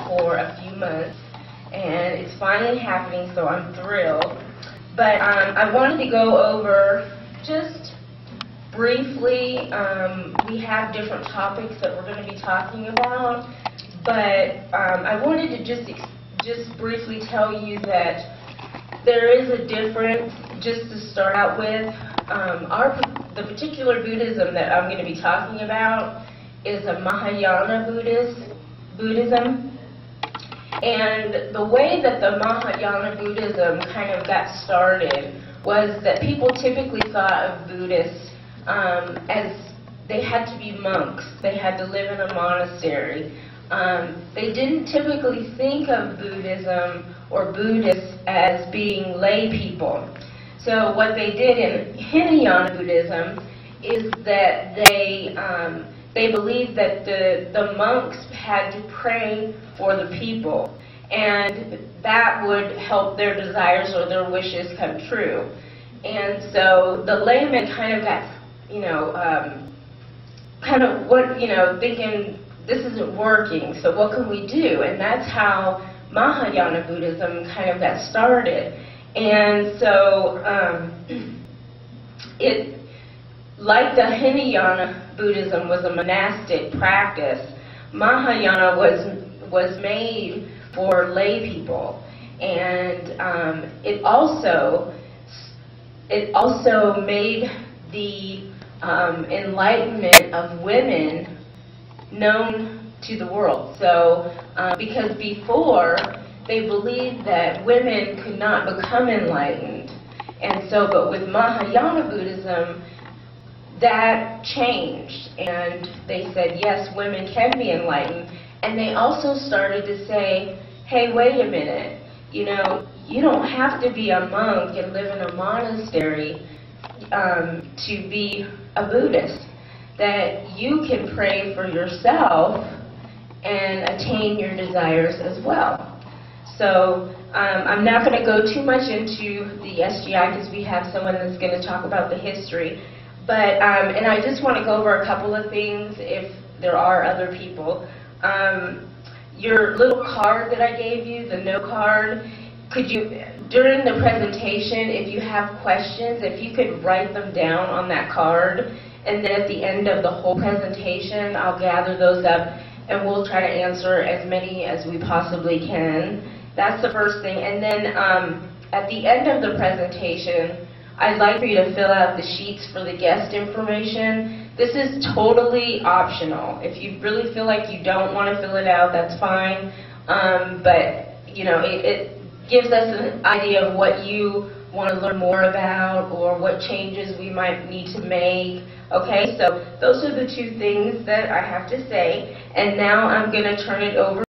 for a few months, and it's finally happening, so I'm thrilled. But I wanted to go over just briefly, we have different topics that we're going to be talking about, but I wanted to just briefly tell you that there is a difference, just to start out with. The particular Buddhism that I'm going to be talking about is a Mahayana Buddhism. And the way that the Mahayana Buddhism kind of got started was that people typically thought of Buddhists as they had to be monks, they had to live in a monastery. They didn't typically think of Buddhism or Buddhists as being lay people. So what they did in Hinayana Buddhism is that they believed that the monks had to pray for the people, and that would help their desires or their wishes come true. And so the laymen kind of got, thinking, this isn't working, so what can we do? And that's how Mahayana Buddhism kind of got started. And so like the Hinayana Buddhism was a monastic practice, Mahayana was made for lay people, and it also made the enlightenment of women known to the world. So because before they believed that women could not become enlightened, and so but with Mahayana Buddhism that changed, and they said yes, women can be enlightened. And they also started to say, hey, wait a minute, you don't have to be a monk and live in a monastery to be a Buddhist, that you can pray for yourself and attain your desires as well. So I'm not going to go too much into the SGI because we have someone that's going to talk about the history. But, and I just want to go over a couple of things if there are other people. Your little card that I gave you, the no card, could you, during the presentation, if you have questions, if you could write them down on that card, and then at the end of the whole presentation, I'll gather those up and we'll try to answer as many as we possibly can. That's the first thing. And then at the end of the presentation, I'd like for you to fill out the sheets for the guest information. This is totally optional. If you really feel like you don't want to fill it out, that's fine. But it gives us an idea of what you want to learn more about or what changes we might need to make. Okay, so those are the two things that I have to say. And now I'm going to turn it over